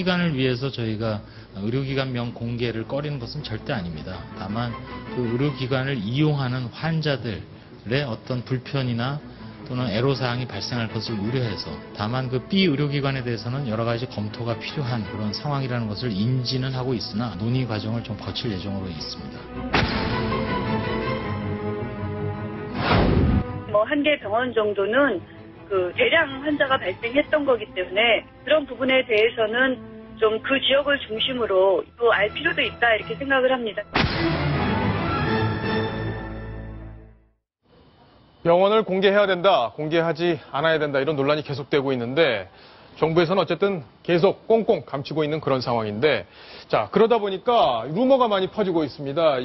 의료기관을 위해서 저희가 의료기관명 공개를 꺼리는 것은 절대 아닙니다. 다만 그 의료기관을 이용하는 환자들의 어떤 불편이나 또는 애로사항이 발생할 것을 우려해서 다만 그 B 의료기관에 대해서는 여러 가지 검토가 필요한 그런 상황이라는 것을 인지는 하고 있으나 논의 과정을 좀 거칠 예정으로 있습니다. 한 개 병원 정도는 그 대량 환자가 발생했던 거기 때문에 그런 부분에 대해서는 좀 그 지역을 중심으로 또 알 필요도 있다 이렇게 생각을 합니다. 병원을 공개해야 된다, 공개하지 않아야 된다 이런 논란이 계속되고 있는데 정부에서는 어쨌든 계속 꽁꽁 감추고 있는 그런 상황인데 자 그러다 보니까 루머가 많이 퍼지고 있습니다.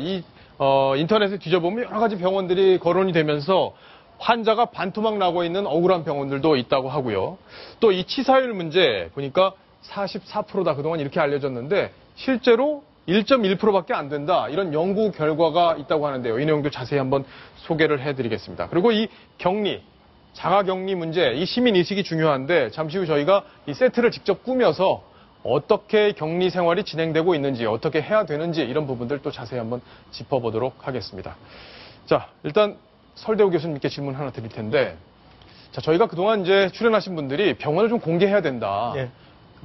인터넷에 뒤져보면 여러 가지 병원들이 거론이 되면서 환자가 반토막 나고 있는 억울한 병원들도 있다고 하고요. 또 이 치사율 문제 보니까 44%다 그동안 이렇게 알려졌는데 실제로 1.1%밖에 안 된다. 이런 연구 결과가 있다고 하는데요. 이 내용도 자세히 한번 소개를 해드리겠습니다. 그리고 이 격리, 자가격리 문제, 이 시민의식이 중요한데 잠시 후 저희가 이 세트를 직접 꾸며서 어떻게 격리 생활이 진행되고 있는지, 어떻게 해야 되는지 이런 부분들 또 자세히 한번 짚어보도록 하겠습니다. 자, 일단 설대우 교수님께 질문 하나 드릴 텐데, 자, 저희가 그동안 이제 출연하신 분들이 병원을 좀 공개해야 된다. 네.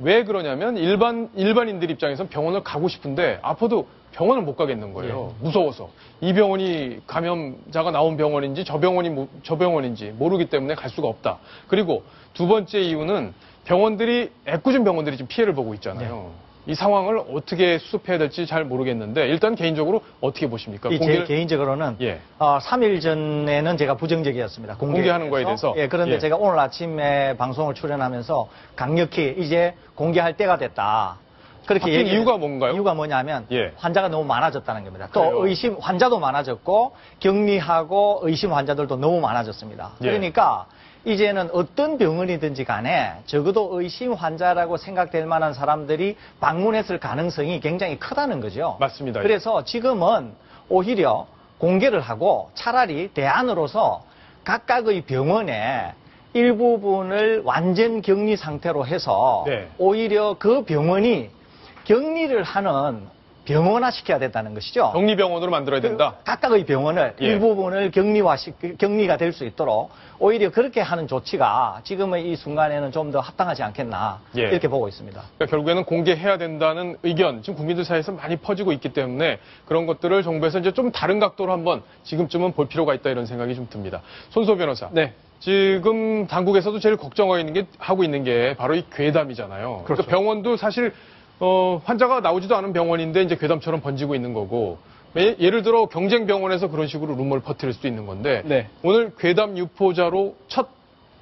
왜 그러냐면 일반인들 입장에서는 병원을 가고 싶은데 아파도 병원을 못 가겠는 거예요. 네. 무서워서. 이 병원이 감염자가 나온 병원인지 저 병원인지 모르기 때문에 갈 수가 없다. 그리고 두 번째 이유는 병원들이 애꿎은 병원들이 지금 피해를 보고 있잖아요. 네. 이 상황을 어떻게 수습해야 될지 잘 모르겠는데 일단 개인적으로 어떻게 보십니까? 제 개인적으로는 3일 전에는 제가 부정적이었습니다. 공개하는 거에 대해서. 그런데 제가 오늘 아침에 방송을 출연하면서 강력히 이제 공개할 때가 됐다. 그렇게 바뀐 이유가 뭔가요? 이유가 뭐냐면 환자가 너무 많아졌다는 겁니다. 또 의심 환자도 많아졌고 격리하고 의심 환자들도 너무 많아졌습니다. 그러니까 이제는 어떤 병원이든지 간에 적어도 의심 환자라고 생각될 만한 사람들이 방문했을 가능성이 굉장히 크다는 거죠. 맞습니다. 그래서 지금은 오히려 공개를 하고 차라리 대안으로서 각각의 병원에 일부분을 완전 격리 상태로 해서 오히려 그 병원이 격리를 하는 병원화 시켜야 된다는 것이죠. 격리병원으로 만들어야 된다. 각각의 병원을 일부분을 격리가 될 수 있도록 오히려 그렇게 하는 조치가 지금의 이 순간에는 좀 더 합당하지 않겠나 이렇게 보고 있습니다. 그러니까 결국에는 공개해야 된다는 의견 지금 국민들 사이에서 많이 퍼지고 있기 때문에 그런 것들을 정부에서 이제 좀 다른 각도로 한번 지금쯤은 볼 필요가 있다 이런 생각이 좀 듭니다. 손소 변호사. 네. 지금 당국에서도 제일 걱정하고 있는 게 바로 이 괴담이잖아요. 그러니까 병원도 사실 환자가 나오지도 않은 병원인데 이제 괴담처럼 번지고 있는 거고 예를 들어 경쟁 병원에서 그런 식으로 루머를 퍼뜨릴 수도 있는 건데 오늘 괴담 유포자로 첫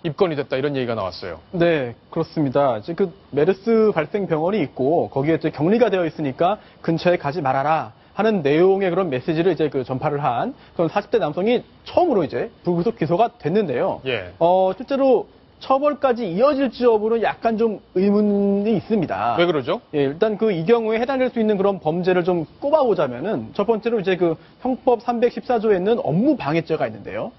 입건이 됐다 이런 얘기가 나왔어요. 네, 그렇습니다. 이제 그 메르스 발생 병원이 있고 거기에 이제 격리가 되어 있으니까 근처에 가지 말아라 하는 내용의 그런 메시지를 이제 전파를 한 그런 40대 남성이 처음으로 이제 불구속 기소가 됐는데요. 실제로 처벌까지 이어질지 여부는 약간 좀 의문이 있습니다. 왜 그러죠? 일단 이 경우에 해당될 수 있는 그런 범죄를 좀 꼽아보자면은 첫 번째로 이제 형법 314조에는 업무 방해죄가 있는데요.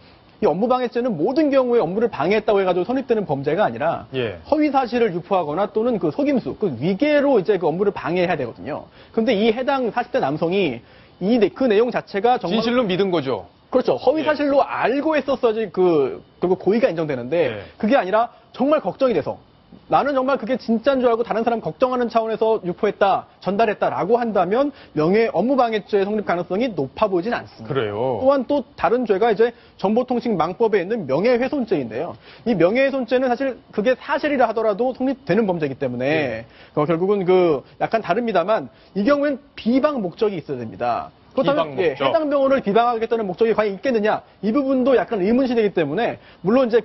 이 업무 방해죄는 모든 경우에 업무를 방해했다고 해가지고 성립되는 범죄가 아니라 허위 사실을 유포하거나 또는 속임수, 위계로 이제 업무를 방해해야 되거든요. 그런데 이 해당 40대 남성이 그 내용 자체가 정말 진실로 믿은 거죠. 그렇죠. 허위 사실로 알고 했었어야지 결국 고의가 인정되는데 그게 아니라 정말 걱정이 돼서 나는 정말 그게 진짜인 줄 알고 다른 사람 걱정하는 차원에서 유포했다, 전달했다라고 한다면 업무방해죄 성립 가능성이 높아 보이진 않습니다. 그래요. 또한 또 다른 죄가 이제 정보통신망법에 있는 명예훼손죄인데요. 이 명예훼손죄는 사실 그게 사실이라 하더라도 성립되는 범죄이기 때문에 결국은 약간 다릅니다만 이 경우엔 비방 목적이 있어야 됩니다. 그렇다면 해당 병원을 비방하겠다는 목적이 과연 있겠느냐 이 부분도 약간 의문시되기 때문에 물론 이제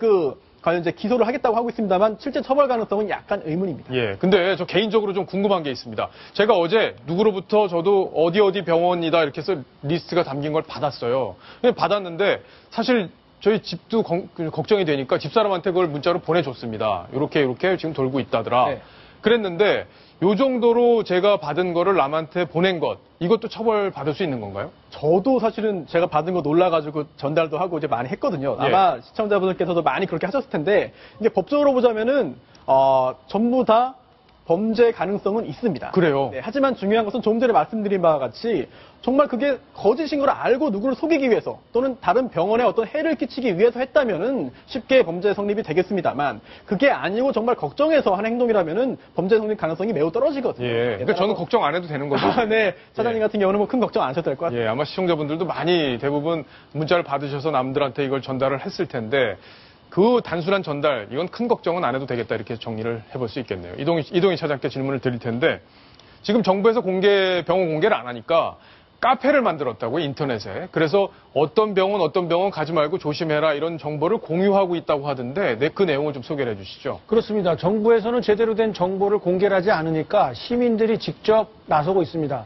과연 이제 기소를 하겠다고 하고 있습니다만 실제 처벌 가능성은 약간 의문입니다. 근데 저 개인적으로 좀 궁금한 게 있습니다. 제가 어제 누구로부터 저도 어디 병원이다 이렇게 해서 리스트가 담긴 걸 받았어요. 받았는데 사실 저희 집도 걱정이 되니까 집사람한테 그걸 문자로 보내줬습니다. 이렇게 지금 돌고 있다더라. 그랬는데 요 정도로 제가 받은 거를 남한테 보낸 것 이것도 처벌 받을 수 있는 건가요? 저도 사실은 제가 받은 거 놀라가지고 전달도 하고 이제 많이 했거든요. 아마 시청자분들께서도 많이 그렇게 하셨을 텐데 이게 법적으로 보자면은 전부 다 범죄 가능성은 있습니다. 그래요? 네, 하지만 중요한 것은 조금 전에 말씀드린 바와 같이 정말 그게 거짓인 걸 알고 누구를 속이기 위해서 또는 다른 병원에 어떤 해를 끼치기 위해서 했다면은 쉽게 범죄 성립이 되겠습니다만 그게 아니고 정말 걱정해서 한 행동이라면은 범죄 성립 가능성이 매우 떨어지거든요. 예. 그러니까 저는 걱정 안 해도 되는 거죠. 네, 차장님 같은 경우는 뭐 큰 걱정 안 하셔도 될 것 같아요. 예, 아마 시청자분들도 많이 대부분 문자를 받으셔서 남들한테 이걸 전달을 했을 텐데 그 단순한 전달, 이건 큰 걱정은 안 해도 되겠다 이렇게 정리를 해볼 수 있겠네요. 이동희 차장께 질문을 드릴 텐데 지금 정부에서 병원 공개를 안 하니까 카페를 만들었다고요, 인터넷에. 그래서 어떤 병원 가지 말고 조심해라 이런 정보를 공유하고 있다고 하던데 그 내용을 좀 소개를 해주시죠. 그렇습니다. 정부에서는 제대로 된 정보를 공개를 하지 않으니까 시민들이 직접 나서고 있습니다.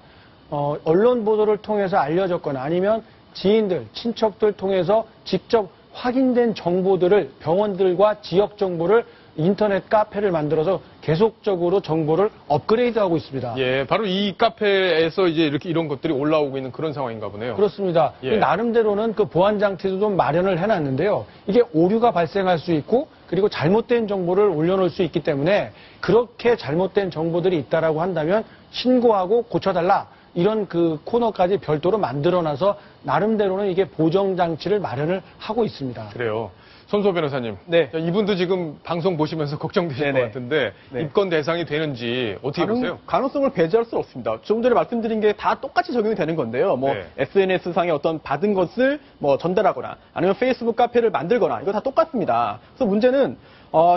언론 보도를 통해서 알려졌거나 아니면 지인들, 친척들 통해서 직접 확인된 정보들을 병원들과 지역 정보를 인터넷 카페를 만들어서 계속적으로 정보를 업그레이드하고 있습니다. 예, 바로 이 카페에서 이제 이런 것들이 올라오고 있는 그런 상황인가 보네요. 그렇습니다. 예. 나름대로는 그 보안 장치도 좀 마련을 해놨는데요. 이게 오류가 발생할 수 있고 그리고 잘못된 정보를 올려놓을 수 있기 때문에 그렇게 잘못된 정보들이 있다라고 한다면 신고하고 고쳐달라. 이런 그 코너까지 별도로 만들어놔서 나름대로는 이게 보정 장치를 마련을 하고 있습니다. 그래요. 손소 변호사님. 네. 이분도 지금 방송 보시면서 걱정되실 네네. 것 같은데 네. 입건 대상이 되는지 어떻게 보세요? 가능성을 배제할 수 없습니다. 조금 전에 말씀드린 게 다 똑같이 적용이 되는 건데요. 뭐 네. SNS상에 어떤 받은 것을 뭐 전달하거나 아니면 페이스북 카페를 만들거나 이거 다 똑같습니다. 그래서 문제는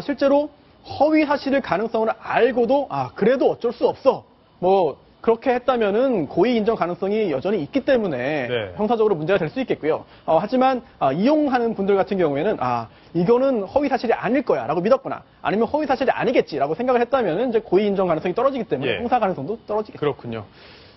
실제로 허위 사실일 가능성을 알고도 그래도 어쩔 수 없어. 뭐 그렇게 했다면은 고의 인정 가능성이 여전히 있기 때문에 네. 형사적으로 문제가 될 수 있겠고요. 하지만 이용하는 분들 같은 경우에는 이거는 허위 사실이 아닐 거야라고 믿었거나 아니면 허위 사실이 아니겠지라고 생각을 했다면은 이제 고의 인정 가능성이 떨어지기 때문에 예. 형사 가능성도 떨어지겠죠. 그렇군요.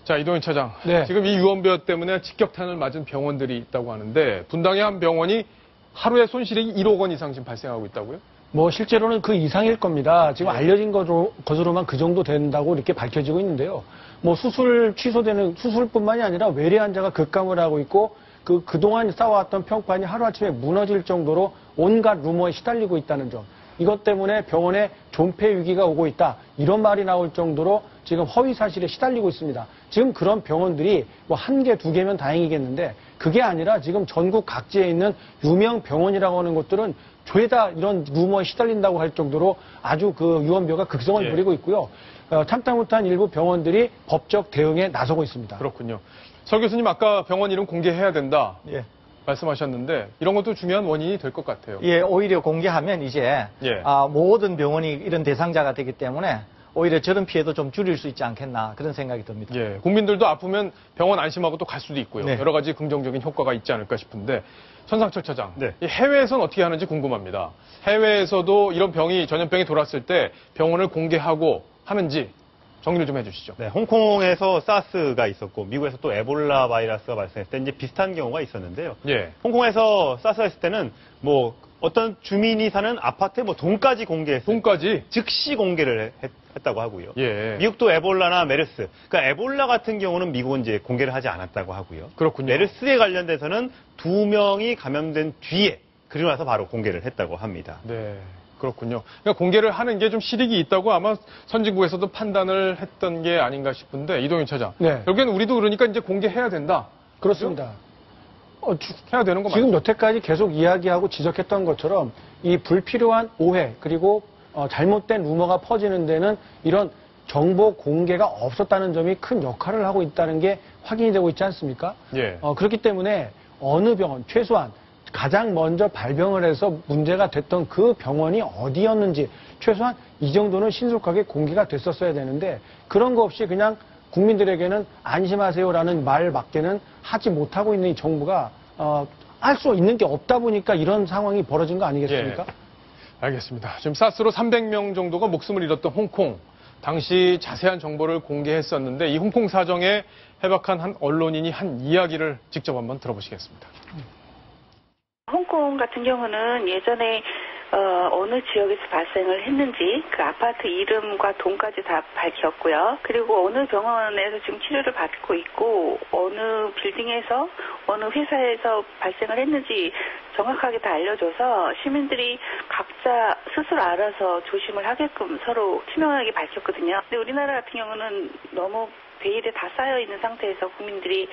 자, 이동희 차장. 네. 지금 이 유언비어 때문에 직격탄을 맞은 병원들이 있다고 하는데 분당의 한 병원이 하루에 손실이 1억 원 이상 지금 발생하고 있다고요? 뭐 실제로는 그 이상일 겁니다. 지금 알려진 것으로만 그 정도 된다고 이렇게 밝혀지고 있는데요. 뭐 수술뿐만이 아니라 외래 환자가 급감을 하고 있고 그동안 쌓아왔던 평판이 하루아침에 무너질 정도로 온갖 루머에 시달리고 있다는 점. 이것 때문에 병원에 존폐 위기가 오고 있다. 이런 말이 나올 정도로 지금 허위 사실에 시달리고 있습니다. 지금 그런 병원들이 뭐 한 개, 두 개면 다행이겠는데 그게 아니라 지금 전국 각지에 있는 유명 병원이라고 하는 것들은 죄다 이런 루머에 시달린다고 할 정도로 아주 그 유언비어가 극성을 예. 부리고 있고요. 참다 못한 일부 병원들이 법적 대응에 나서고 있습니다. 그렇군요. 서 교수님 아까 병원 이름 공개해야 된다 예. 말씀하셨는데 이런 것도 중요한 원인이 될 것 같아요. 예, 오히려 공개하면 이제 예. 모든 병원이 이런 대상자가 되기 때문에 오히려 저런 피해도 좀 줄일 수 있지 않겠나 그런 생각이 듭니다. 예, 국민들도 아프면 병원 안심하고 또 갈 수도 있고요. 네. 여러 가지 긍정적인 효과가 있지 않을까 싶은데 천상철 차장, 네. 이 해외에서는 어떻게 하는지 궁금합니다. 해외에서도 이런 전염병이 돌았을 때 병원을 공개하고 하는지 정리를 좀 해주시죠. 네, 홍콩에서 사스가 있었고 미국에서 또 에볼라 바이러스가 발생했을 때 이제 비슷한 경우가 있었는데요. 예, 홍콩에서 사스가 있을 때는 뭐 어떤 주민이 사는 아파트에 뭐 돈까지 공개했어요. 돈까지. 즉시 공개를 했다고 하고요. 예, 미국도 에볼라나 메르스. 그러니까 에볼라 같은 경우는 미국은 이제 공개를 하지 않았다고 하고요. 그렇군요. 메르스에 관련돼서는 2명이 감염된 뒤에 그리고 나서 바로 공개를 했다고 합니다. 네. 그렇군요. 그러니까 공개를 하는 게 좀 실익이 있다고 아마 선진국에서도 판단을 했던 게 아닌가 싶은데 이동윤 차장. 네. 결국엔 우리도 그러니까 이제 공개해야 된다. 그렇습니다. 해야 되는 거 지금 맞죠? 여태까지 계속 이야기하고 지적했던 것처럼 이 불필요한 오해 그리고 잘못된 루머가 퍼지는 데는 이런 정보 공개가 없었다는 점이 큰 역할을 하고 있다는 게 확인이 되고 있지 않습니까? 예. 그렇기 때문에 어느 병원, 최소한 가장 먼저 발병을 해서 문제가 됐던 그 병원이 어디였는지 최소한 이 정도는 신속하게 공개가 됐었어야 되는데 그런 거 없이 그냥 국민들에게는 안심하세요라는 말밖에는 하지 못하고 있는 이 정부가 할 수 있는 게 없다 보니까 이런 상황이 벌어진 거 아니겠습니까? 예. 알겠습니다. 지금 사스로 300명 정도가 목숨을 잃었던 홍콩. 당시 자세한 정보를 공개했었는데 이 홍콩 사정에 해박한 한 언론인이 한 이야기를 직접 한번 들어보시겠습니다. 홍콩 같은 경우는 예전에 어느 지역에서 발생을 했는지 그 아파트 이름과 동까지 다 밝혔고요. 그리고 어느 병원에서 지금 치료를 받고 있고 어느 빌딩에서 어느 회사에서 발생을 했는지 정확하게 다 알려줘서 시민들이 각자 스스로 알아서 조심을 하게끔 서로 투명하게 밝혔거든요. 근데 우리나라 같은 경우는 너무 베일에 다 쌓여 있는 상태에서 국민들이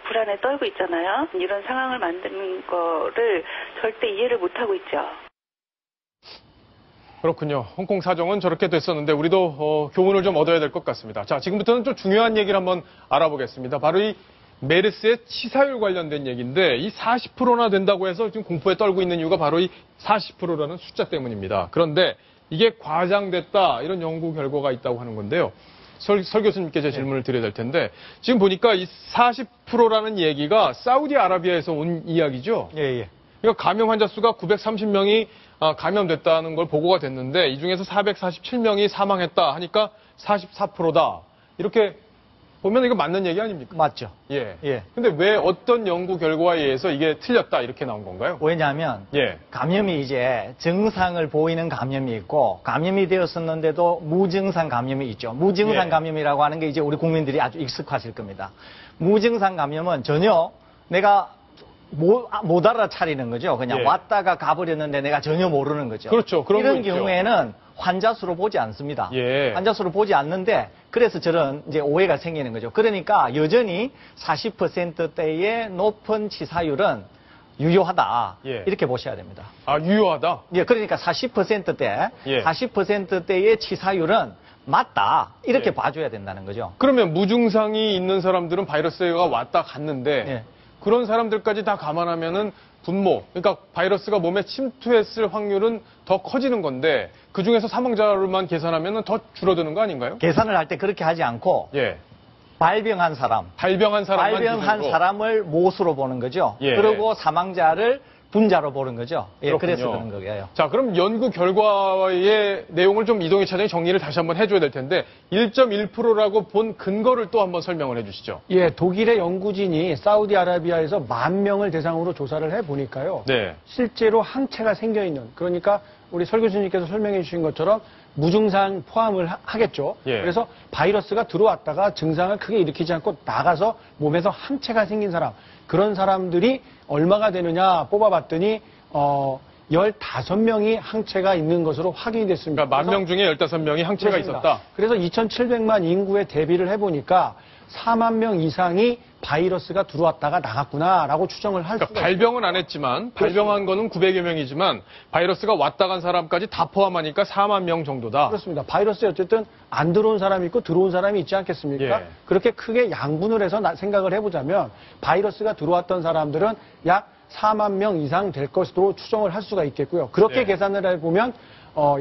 불안에 떨고 있잖아요. 이런 상황을 만드는 거를 절대 이해를 못하고 있죠. 그렇군요. 홍콩 사정은 저렇게 됐었는데 우리도 교훈을 좀 얻어야 될 것 같습니다. 자, 지금부터는 좀 중요한 얘기를 한번 알아보겠습니다. 바로 이 메르스의 치사율 관련된 얘기인데 이 40%나 된다고 해서 지금 공포에 떨고 있는 이유가 바로 이 40%라는 숫자 때문입니다. 그런데 이게 과장됐다 이런 연구 결과가 있다고 하는 건데요. 설 교수님께 제 질문을 드려야 될 텐데 지금 보니까 이 40%라는 얘기가 사우디아라비아에서 온 이야기죠. 예. 그러니까 감염 환자 수가 930명이 감염됐다는 걸 보고가 됐는데 이 중에서 447명이 사망했다 하니까 44%다. 이렇게 보면 이거 맞는 얘기 아닙니까? 맞죠. 예. 예. 근데 왜 어떤 연구 결과에 의해서 이게 틀렸다 이렇게 나온 건가요? 왜냐하면 예. 감염이 이제 증상을 보이는 감염이 있고 감염이 되었었는데도 무증상 감염이 있죠. 무증상 예. 감염이라고 하는 게 이제 우리 국민들이 아주 익숙하실 겁니다. 무증상 감염은 전혀 내가 못 알아차리는 거죠. 그냥 예. 왔다가 가버렸는데 내가 전혀 모르는 거죠. 그렇죠. 그런 이런 거 있죠. 경우에는 환자 수로 보지 않습니다. 예. 환자 수로 보지 않는데 그래서 저런 이제 오해가 생기는 거죠. 그러니까 여전히 40%대의 높은 치사율은 유효하다. 예. 이렇게 보셔야 됩니다. 아, 유효하다? 예, 그러니까 40%대, 예. 40%대의 치사율은 맞다. 이렇게 예. 봐줘야 된다는 거죠. 그러면 무증상이 있는 사람들은 바이러스가 왔다 갔는데 예. 그런 사람들까지 다 감안하면은 분모, 그러니까 바이러스가 몸에 침투했을 확률은 더 커지는 건데 그 중에서 사망자를만 계산하면은 더 줄어드는 거 아닌가요? 계산을 할 때 그렇게 하지 않고 예. 발병한 사람, 발병한 사람만 발병한 기준으로. 사람을 모수로 보는 거죠. 예. 그리고 사망자를 분자로 보는 거죠. 예, 그렇군요. 그래서 그런 거예요. 자, 그럼 연구 결과의 내용을 좀 이동희 차장이 정리를 다시 한번 해줘야 될 텐데 1.1%라고 본 근거를 또 한번 설명을 해주시죠. 예, 독일의 연구진이 사우디아라비아에서 10,000명을 대상으로 조사를 해보니까요. 네. 실제로 항체가 생겨있는, 그러니까 우리 설 교수님께서 설명해 주신 것처럼 무증상 포함을 하겠죠. 예. 그래서 바이러스가 들어왔다가 증상을 크게 일으키지 않고 나가서 몸에서 항체가 생긴 사람, 그런 사람들이 얼마가 되느냐 뽑아봤더니 15명이 항체가 있는 것으로 확인이 됐습니다. 그러니까 10,000명 중에 15명이 항체가 그렇습니다. 있었다. 그래서 2,700만 인구에 대비를 해보니까 4만 명 이상이 바이러스가 들어왔다가 나갔구나라고 추정을 할 그러니까 수가 발병은 안 했지만 발병한 거는 900여 명이지만 바이러스가 왔다 간 사람까지 다 포함하니까 4만 명 정도다. 그렇습니다. 바이러스에 어쨌든 안 들어온 사람이 있고 들어온 사람이 있지 않겠습니까? 예. 그렇게 크게 양분을 해서 생각을 해보자면 바이러스가 들어왔던 사람들은 약 4만 명 이상 될 것으로 추정을 할 수가 있겠고요. 그렇게 예. 계산을 해보면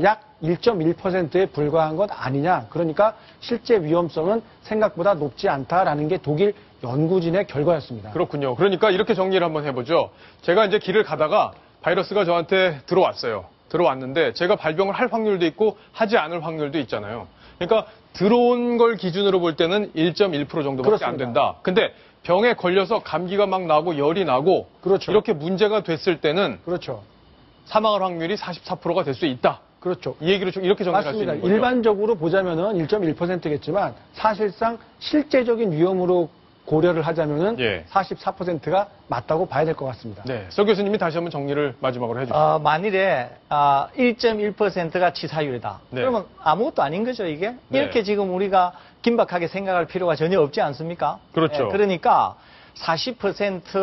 약 1.1%에 불과한 것 아니냐. 그러니까 실제 위험성은 생각보다 높지 않다라는 게 독일 연구진의 결과였습니다. 그렇군요. 그러니까 이렇게 정리를 한번 해보죠. 제가 이제 길을 가다가 바이러스가 저한테 들어왔어요. 들어왔는데 제가 발병을 할 확률도 있고 하지 않을 확률도 있잖아요. 그러니까 들어온 걸 기준으로 볼 때는 1.1% 정도밖에 안 그렇습니다. 된다. 근데 병에 걸려서 감기가 막 나고 열이 나고 그렇죠. 이렇게 문제가 됐을 때는 그렇죠. 사망할 확률이 44%가 될 수 있다. 그렇죠. 이 얘기를 좀 이렇게 정리할 수 맞습니다. 있는 거죠. 일반적으로 보자면은 1.1%겠지만 사실상 실제적인 위험으로 고려를 하자면은 예. 44%가 맞다고 봐야 될 것 같습니다. 네, 서 교수님이 다시 한번 정리를 마지막으로 해주시죠. 만일에 1.1%가 치사율이다. 네. 그러면 아무것도 아닌 거죠, 이게? 네. 이렇게 지금 우리가 긴박하게 생각할 필요가 전혀 없지 않습니까? 그렇죠. 그러니까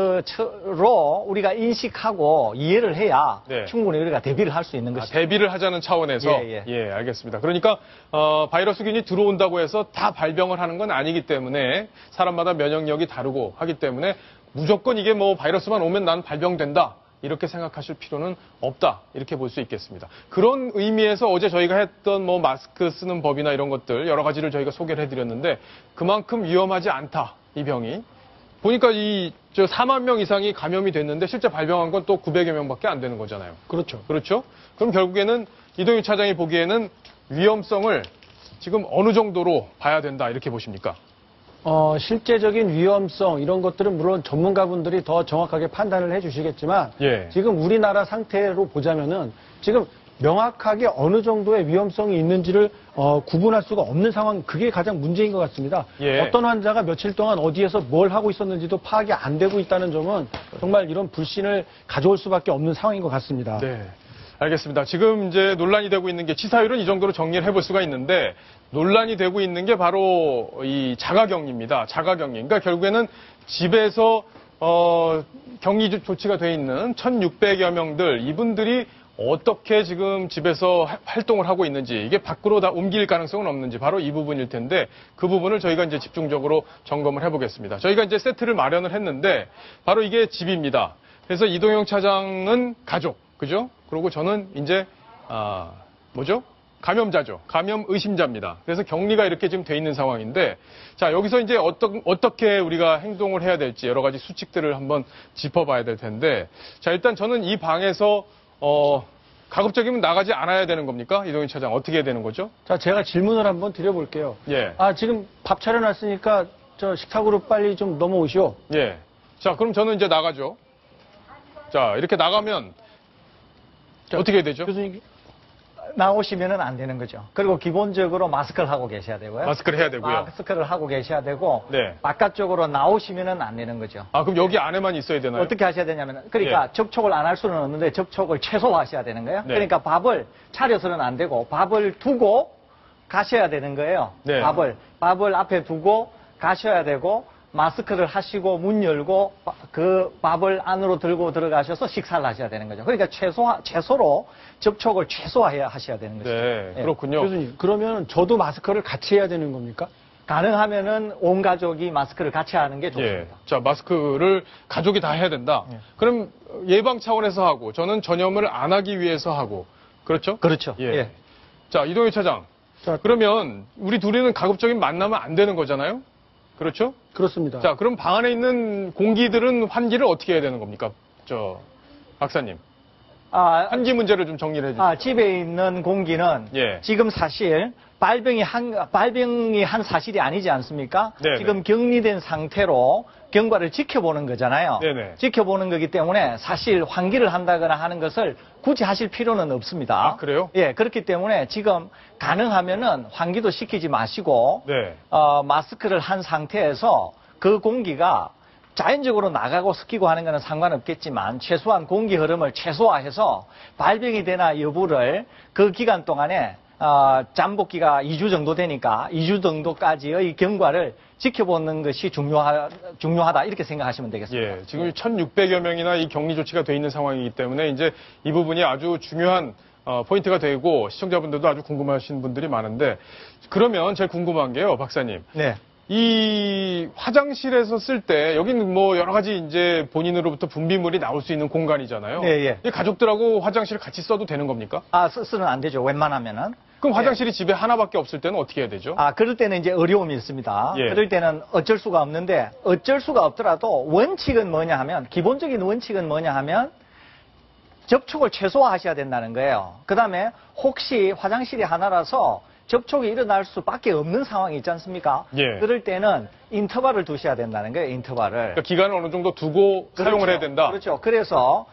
40%로 우리가 인식하고 이해를 해야 네. 충분히 우리가 대비를 할 수 있는 것이죠. 대비를 하자는 차원에서 예. 알겠습니다. 그러니까 바이러스균이 들어온다고 해서 다 발병을 하는 건 아니기 때문에 사람마다 면역력이 다르고 하기 때문에 무조건 이게 뭐 바이러스만 오면 난 발병된다. 이렇게 생각하실 필요는 없다. 이렇게 볼 수 있겠습니다. 그런 의미에서 어제 저희가 했던 뭐 마스크 쓰는 법이나 이런 것들 여러 가지를 저희가 소개를 해드렸는데 그만큼 위험하지 않다. 이 병이. 보니까 4만 명 이상이 감염이 됐는데 실제 발병한 건 또 900여 명밖에 안 되는 거잖아요. 그렇죠. 그렇죠? 그럼 결국에는 이동희 차장이 보기에는 위험성을 지금 어느 정도로 봐야 된다 이렇게 보십니까? 실제적인 위험성 이런 것들은 물론 전문가분들이 더 정확하게 판단을 해주시겠지만 예. 지금 우리나라 상태로 보자면은 지금 명확하게 어느 정도의 위험성이 있는지를 구분할 수가 없는 상황, 그게 가장 문제인 것 같습니다. 예. 어떤 환자가 며칠 동안 어디에서 뭘 하고 있었는지도 파악이 안 되고 있다는 점은 정말 이런 불신을 가져올 수밖에 없는 상황인 것 같습니다. 네. 알겠습니다. 지금 이제 논란이 되고 있는 게 치사율은 이 정도로 정리를 해볼 수가 있는데 논란이 되고 있는 게 바로 이 자가격리입니다. 자가격리. 그러니까 결국에는 집에서 격리 조치가 돼 있는 1,600여 명들 이분들이 어떻게 지금 집에서 활동을 하고 있는지 이게 밖으로 다 옮길 가능성은 없는지 바로 이 부분일 텐데 그 부분을 저희가 이제 집중적으로 점검을 해보겠습니다. 저희가 이제 세트를 마련을 했는데 바로 이게 집입니다. 그래서 이동영 차장은 가족, 그죠? 그리고 저는 이제 뭐죠? 감염자죠. 감염 의심자입니다. 그래서 격리가 이렇게 지금 돼 있는 상황인데 자 여기서 이제 어떻게 우리가 행동을 해야 될지 여러 가지 수칙들을 한번 짚어봐야 될 텐데 자 일단 저는 이 방에서 가급적이면 나가지 않아야 되는 겁니까? 이동희 차장 어떻게 해야 되는 거죠? 자, 제가 질문을 한번 드려볼게요. 예. 지금 밥 차려놨으니까 저 식탁으로 빨리 좀 넘어오시오. 예. 자, 그럼 저는 이제 나가죠. 자, 이렇게 나가면 어떻게 해야 되죠? 교수님. 나오시면은 안 되는 거죠. 그리고 기본적으로 마스크를 하고 계셔야 되고요. 마스크를 해야 되고요. 마스크를 하고 계셔야 되고 네. 바깥쪽으로 나오시면은 안 되는 거죠. 그럼 여기 안에만 있어야 되나요? 어떻게 하셔야 되냐면 그러니까 예. 접촉을 안 할 수는 없는데 접촉을 최소화하셔야 되는 거예요. 네. 그러니까 밥을 차려서는 안 되고 밥을 두고 가셔야 되는 거예요. 네. 밥을 앞에 두고 가셔야 되고 마스크를 하시고 문 열고 그 밥을 안으로 들고 들어가셔서 식사를 하셔야 되는 거죠. 그러니까 최소로 접촉을 최소화해야 하셔야 되는 거죠. 네, 예. 그렇군요. 교수님, 그러면 저도 마스크를 같이 해야 되는 겁니까? 가능하면은 온 가족이 마스크를 같이 하는 게 예. 좋습니다. 자, 마스크를 가족이 다 해야 된다. 그럼 예방 차원에서 하고 저는 전염을 안 하기 위해서 하고 그렇죠? 그렇죠. 예. 예. 자, 이동희 차장. 자, 그러면 우리 둘이는 가급적이면 만나면 안 되는 거잖아요? 그렇죠? 그렇습니다. 자, 그럼 방 안에 있는 공기들은 환기를 어떻게 해야 되는 겁니까? 박사님. 환기 문제를 좀 정리를 해주세요. 집에 있는 공기는 예. 지금 사실 발병이 한 사실이 아니지 않습니까? 네네. 지금 격리된 상태로 경과를 지켜보는 거잖아요. 네네. 지켜보는 거기 때문에 사실 환기를 한다거나 하는 것을 굳이 하실 필요는 없습니다. 그래요? 예, 그렇기 때문에 지금 가능하면은 환기도 시키지 마시고 네. 마스크를 한 상태에서 그 공기가 자연적으로 나가고 섞이고 하는 것은 상관없겠지만 최소한 공기 흐름을 최소화해서 발병이 되나 여부를 그 기간 동안에 잠복기가 2주 정도 되니까 2주 정도까지의 경과를 지켜보는 것이 중요하다 이렇게 생각하시면 되겠습니다. 예, 지금 1,600여 명이나 이 격리 조치가 돼 있는 상황이기 때문에 이제 이 부분이 아주 중요한 포인트가 되고 시청자분들도 아주 궁금하신 분들이 많은데 그러면 제일 궁금한 게요, 박사님. 네. 이 화장실에서 쓸 때 여기는 뭐 여러 가지 이제 본인으로부터 분비물이 나올 수 있는 공간이잖아요. 네, 예. 이 가족들하고 화장실 같이 써도 되는 겁니까? 쓰면 안 되죠. 웬만하면은. 그럼 화장실이 집에 하나밖에 없을 때는 어떻게 해야 되죠? 그럴 때는 이제 어려움이 있습니다. 예. 그럴 때는 어쩔 수가 없는데 어쩔 수가 없더라도 원칙은 뭐냐 하면 기본적인 원칙은 뭐냐 하면 접촉을 최소화하셔야 된다는 거예요. 그 다음에 혹시 화장실이 하나라서 접촉이 일어날 수밖에 없는 상황이 있지 않습니까? 예. 그럴 때는 인터벌을 두셔야 된다는 거예요. 인터벌을. 그러니까 기간을 어느 정도 두고 사용을 해야 된다. 그렇죠. 그래서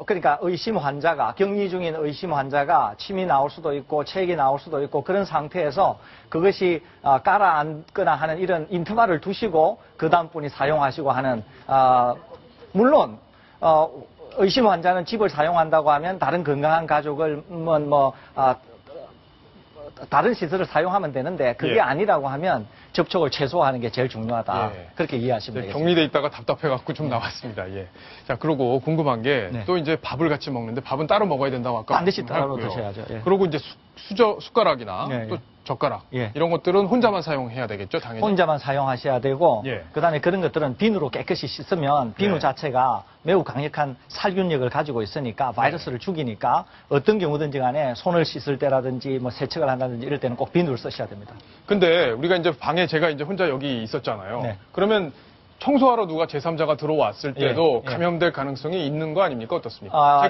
그러니까 의심 환자가 격리 중인 의심 환자가 침이 나올 수도 있고 체액이 나올 수도 있고 그런 상태에서 그것이 가라앉거나 하는 이런 인터벌을 두시고 그 다음 분이 사용하시고 하는 물론 의심 환자는 집을 사용한다고 하면 다른 건강한 가족을 다른 시설을 사용하면 되는데 그게 예. 아니라고 하면 접촉을 최소화하는 게 제일 중요하다. 예. 그렇게 이해하시면 되겠습니다. 격리돼 있다가 답답해갖고 좀 나왔습니다. 예. 자, 그리고 궁금한 게 네. 또 이제 밥을 같이 먹는데 밥은 따로 먹어야 된다고 아까 반드시 따로 말씀하셨고요. 드셔야죠. 예. 그리고 이제 숟가락이나 예, 예. 또 젓가락 예. 이런 것들은 혼자만 사용해야 되겠죠, 당연히. 혼자만 사용하셔야 되고 예. 그다음에 그런 것들은 비누로 깨끗이 씻으면 비누 네. 자체가 매우 강력한 살균력을 가지고 있으니까 바이러스를 죽이니까 어떤 경우든지 간에 손을 씻을 때라든지 뭐 세척을 한다든지 이럴 때는 꼭 비누를 쓰셔야 됩니다. 근데 우리가 이제 방에 제가 이제 혼자 여기 있었잖아요. 네. 그러면 청소하러 누가 제3자가 들어왔을 때도 예. 감염될 가능성이 있는 거 아닙니까? 어떻습니까?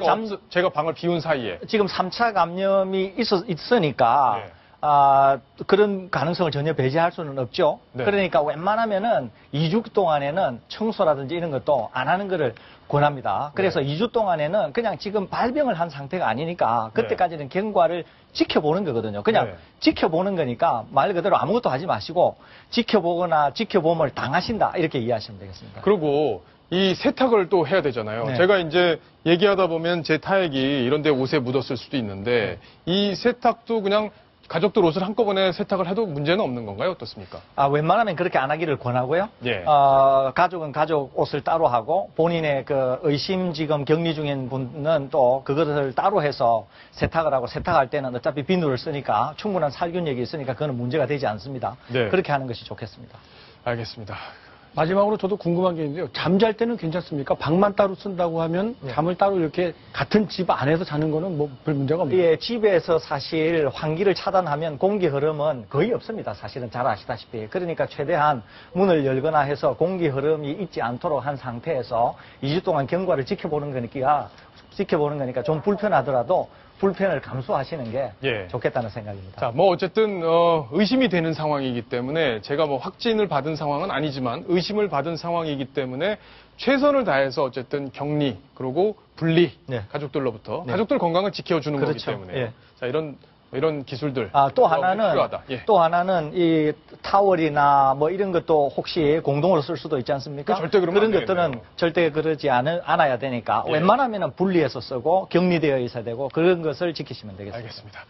제가 방을 비운 사이에. 지금 3차 감염이 있으니까 네. 그런 가능성을 전혀 배제할 수는 없죠. 네. 그러니까 웬만하면은 2주 동안에는 청소라든지 이런 것도 안 하는 거를 권합니다. 그래서 2주 동안에는 그냥 지금 발병을 한 상태가 아니니까 그때까지는 경과를 지켜보는 거거든요. 그냥 지켜보는 거니까 말 그대로 아무것도 하지 마시고 지켜보거나 지켜봄을 당하신다 이렇게 이해하시면 되겠습니다. 그리고 이 세탁을 또 해야 되잖아요. 네. 제가 이제 얘기하다 보면 제 타액이 이런 데 옷에 묻었을 수도 있는데 이 세탁도 그냥 가족들 옷을 한꺼번에 세탁을 해도 문제는 없는 건가요? 어떻습니까? 웬만하면 그렇게 안 하기를 권하고요. 예. 가족은 가족 옷을 따로 하고 본인의 그 의심 지금 격리 중인 분은 또 그것을 따로 해서 세탁을 하고 세탁할 때는 어차피 비누를 쓰니까 충분한 살균력이 있으니까 그거는 문제가 되지 않습니다. 네. 그렇게 하는 것이 좋겠습니다. 알겠습니다. 마지막으로 저도 궁금한 게 있는데요. 잠잘 때는 괜찮습니까? 방만 따로 쓴다고 하면 잠을 따로 이렇게 같은 집 안에서 자는 거는 뭐 별 문제가 없나요? 예, 집에서 사실 환기를 차단하면 공기 흐름은 거의 없습니다. 사실은 잘 아시다시피. 그러니까 최대한 문을 열거나 해서 공기 흐름이 있지 않도록 한 상태에서 2주 동안 경과를 지켜보는 거니까 좀 불편하더라도 불편을 감수하시는 게 좋겠다는 생각입니다. 자, 뭐 어쨌든 의심이 되는 상황이기 때문에 제가 뭐 확진을 받은 상황은 아니지만 의심을 받은 상황이기 때문에 최선을 다해서 어쨌든 격리 그리고 분리 가족들로부터 가족들 건강을 지켜주는 거기 때문에 자 이런 기술들 또 하나는 필요하다. 또 하나는 이 타월이나 뭐 이런 것도 혹시 공동으로 쓸 수도 있지 않습니까? 절대 그러면 그런 안 것들은 되겠네요. 절대 그러지 않아야 되니까 웬만하면은 분리해서 쓰고 격리되어 있어야 되고 그런 것을 지키시면 되겠습니다. 알겠습니다.